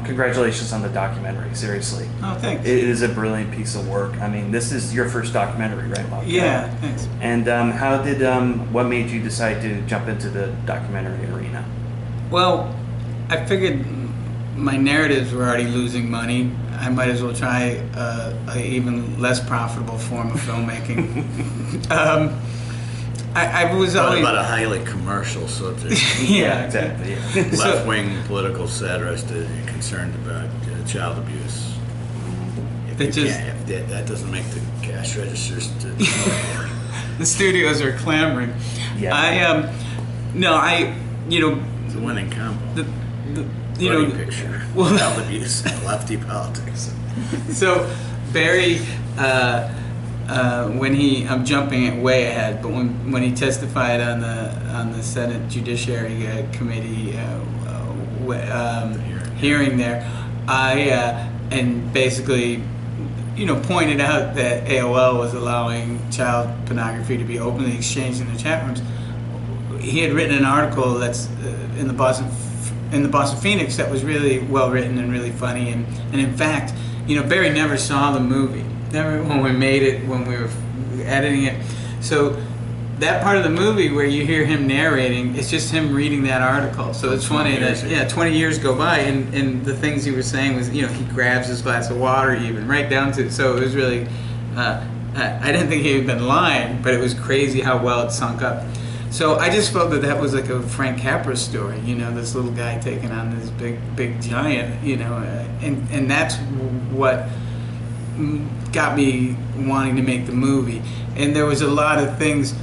Congratulations on the documentary, seriously. Oh, thanks. It is a brilliant piece of work. I mean, this is your first documentary, right, Bob? Yeah, thanks. And what made you decide to jump into the documentary arena? Well, I figured my narratives were already losing money. I might as well try a even less profitable form of filmmaking. I was always about a highly commercial subject. Yeah, exactly. Yeah. Left-wing political satirist concerned about child abuse. That doesn't make the cash registers. The studios are clamoring. Yeah. It's a winning combo. Picture. Well, child abuse and lefty politics. So Barry, I'm jumping it way ahead, but when he testified on the Senate Judiciary Committee hearing there, and basically, pointed out that AOL was allowing child pornography to be openly exchanged in the chat rooms. He had written an article that's in the Boston Phoenix that was really well written and really funny, and in fact, Barry never saw the movie. Never when we made it, when we were editing it. So that part of the movie where you hear him narrating, it's just him reading that article. So it's funny that 20 years go by, and the things he was saying was, he grabs his glass of water even, right down to. So it was really, I didn't think he had been lying, but it was crazy how well it sunk up. So I just felt that was like a Frank Capra story, this little guy taking on this big giant, and that's what got me wanting to make the movie. And there was a lot of things,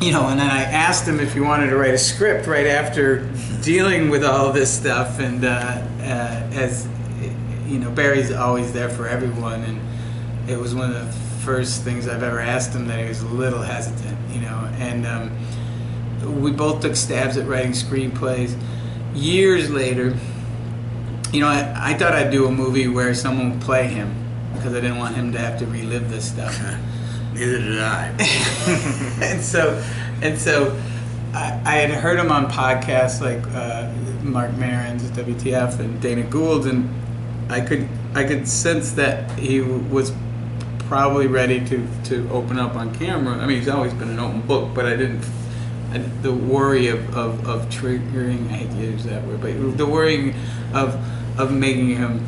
and then I asked him if he wanted to write a script right after dealing with all this stuff, and as Barry's always there for everyone, and it was one of the first things I've ever asked him that he was a little hesitant, and we both took stabs at writing screenplays. Years later, I thought I'd do a movie where someone would play him, because I didn't want him to have to relive this stuff. Neither did I. and so I had heard him on podcasts like Mark Maron's WTF and Dana Gould, and I could sense that he was probably ready to open up on camera. I mean, he's always been an open book, but the worry of triggering, I hate to use that word, but the worrying of making him,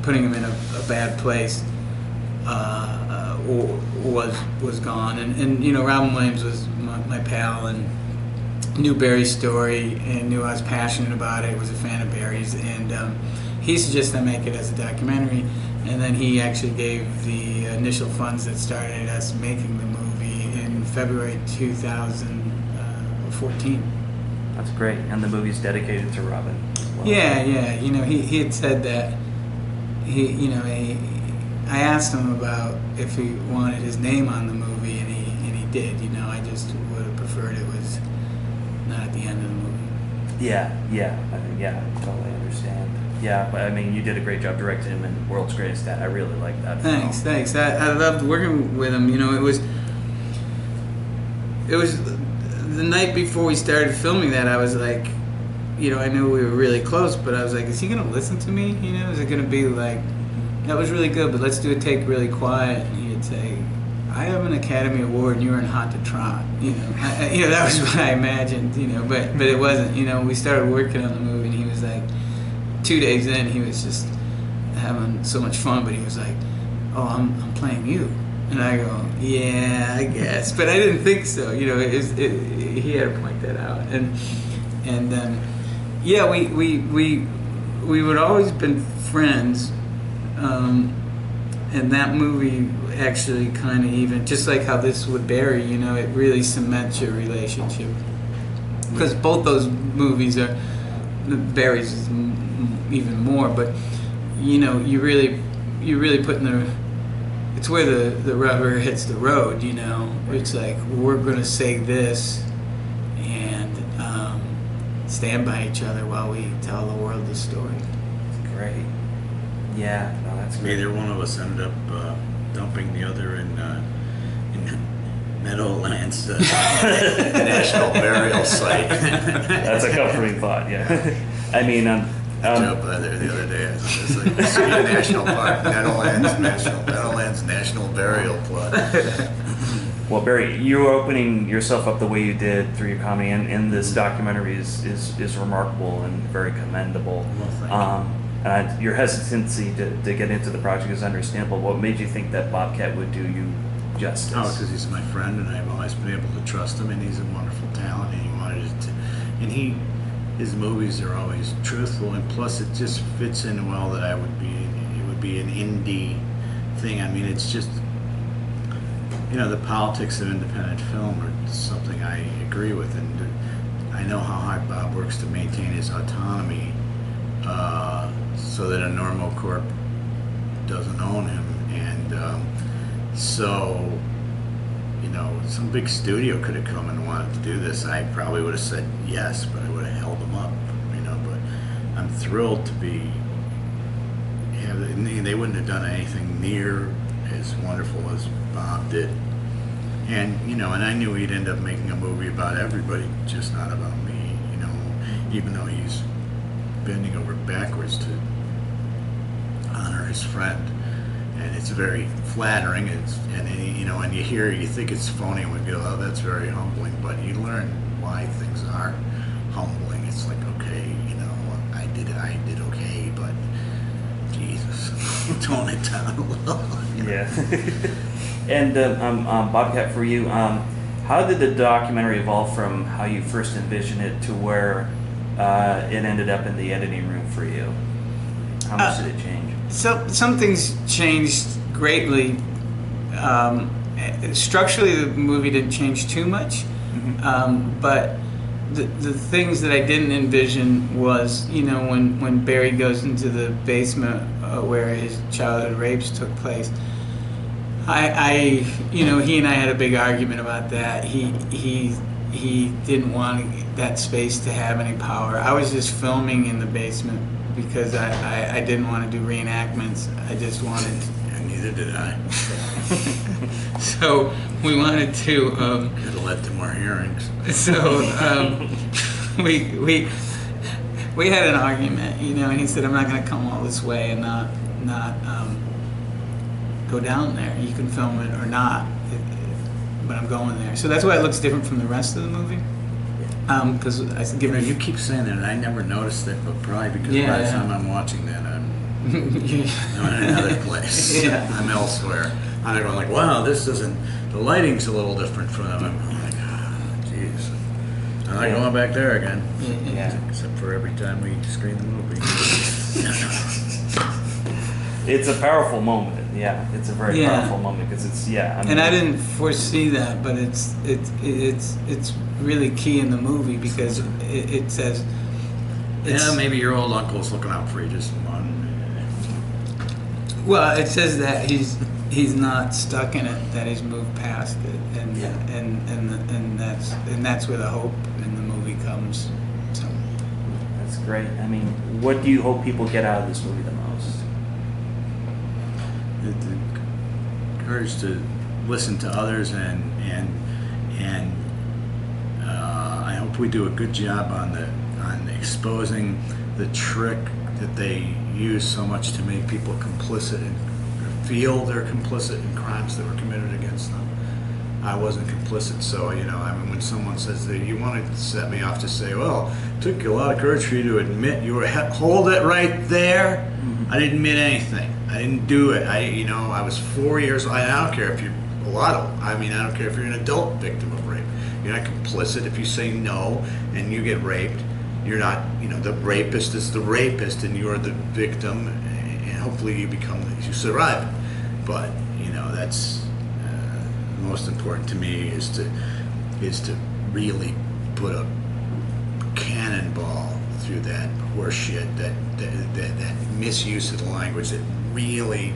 putting him in a bad place was gone. And Robin Williams was my pal and knew Barry's story and knew I was passionate about it, was a fan of Barry's, and he suggested I make it as a documentary, and then he actually gave the initial funds that started us making the movie in February 2014. That's great, and the movie's dedicated to Robin as well. Yeah. He had said that I asked him about if he wanted his name on the movie, and he did. I just would have preferred it was not at the end of the movie. Yeah, I totally understand. Yeah, but I mean, you did a great job directing him in World's Greatest Dad. I really like that film. Thanks. I loved working with him. It was the night before we started filming that, I was like, I knew we were really close, but I was like, is he going to listen to me? Is it going to be like, that was really good, but let's do a take really quiet? And he'd say, I have an Academy Award and you're in Hot to Trot. That was what I imagined, but it wasn't. We started working on the movie, and he was like, 2 days in, he was just having so much fun, but he was like, oh, I'm playing you. And I go, yeah, I guess. But I didn't think so. He had to point that out. And we would always been friends. And that movie actually kind of even, just like how this with Barry, it really cements your relationship. Because both those movies are, Barry's is even more, but you really put in it's where the rubber hits the road. It's like, we're gonna say this and stand by each other while we tell the world the story. That's great. Yeah, no, that's great. Neither one of us ended up dumping the other in Meadowlands National Burial Site. That's a comforting thought. Yeah. I mean, Joe by there the other day. It's like the City National Park, Meadowlands National Burial Plot. Well, Barry, you opening yourself up the way you did through your comedy and in this documentary is remarkable and very commendable. Well, thank you. And your hesitancy to get into the project is understandable. What made you think that Bobcat would do you justice? Oh, because he's my friend, and I've always been able to trust him, and he's a wonderful talent, and he wanted it to, and his movies are always truthful, and plus it just fits in well that it would be an indie thing. I mean, it's just, the politics of independent film are something I agree with, and I know how hard Bob works to maintain his autonomy, so that a normal corp doesn't own him, and so, some big studio could have come and wanted to do this. I probably would have said yes, but I would have held them up, but I'm thrilled to they wouldn't have done anything near as wonderful as Bob did. And, and I knew he'd end up making a movie about everybody, just not about me, even though he's bending over backwards to honor his friend. And it's very flattering, and you think it's phony, and we go, oh, that's very humbling, but you learn why things are humbling. It's like, okay, I did okay, but Jesus, tone it down a little. Yeah. And Bobcat, for you, how did the documentary evolve from how you first envisioned it to where it ended up in the editing room for you? How much did it change? So some things changed greatly. Structurally, the movie didn't change too much, but the things that I didn't envision was, when Barry goes into the basement where his childhood rapes took place. He and I had a big argument about that. He didn't want that space to have any power. I was just filming in the basement because I didn't want to do reenactments. I just wanted. And neither did I. So we wanted to. Could have led to more hearings. So we had an argument, and he said, "I'm not going to come all this way and not go down there. You can film it or not, but I'm going there." So that's why it looks different from the rest of the movie. Because you keep saying that, and I never noticed that, but probably because by the time I'm watching that, I'm in another place. Yeah. I'm elsewhere. I'm going like, wow, this doesn't. The lighting's a little different from them. I'm like, jeez. I'm not going back there again. Yeah. Except for every time we screen the movie. It's a powerful moment. Yeah, it's a very powerful moment because it's and I didn't foresee that, but it's really key in the movie because it says. Maybe your old uncle's looking out for you just one. Well, it says that he's not stuck in it; that he's moved past it, and that's where the hope in the movie comes. So that's great. I mean, what do you hope people get out of this movie the most? The courage to listen to others, and I hope we do a good job on exposing the trick that they use so much to make people complicit and feel they're complicit in crimes that were committed against them. I wasn't complicit, so when someone says that you want to set me off to say, well, it took a lot of courage for you to admit hold it right there. Mm-hmm. I didn't admit anything. I didn't do it. I was 4 years old. I don't care if you're I don't care if you're an adult victim of rape. You're not complicit if you say no and you get raped. You're not, the rapist is the rapist and you're the victim, and hopefully you survive it. But, that's most important to me is to really put a cannonball through that horseshit, that misuse of the language that really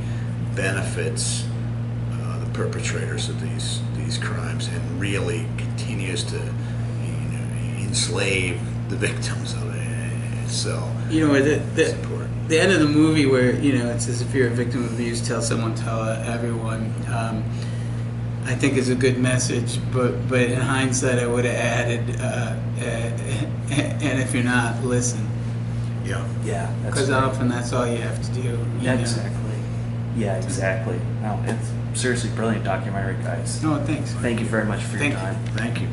benefits the perpetrators of these crimes and really continues to enslave the victims of it. So it's important. The end of the movie where it says if you're a victim of abuse, tell someone, tell everyone. I think is a good message, but in hindsight, I would have added, and if you're not, listen. Yeah. Yeah, that's Because great. often that's all you have to do. you Yeah, know. exactly. Yeah, exactly. No, it's seriously brilliant documentary, guys. No, thanks. Thank you very much for your Thank you. time. Thank you.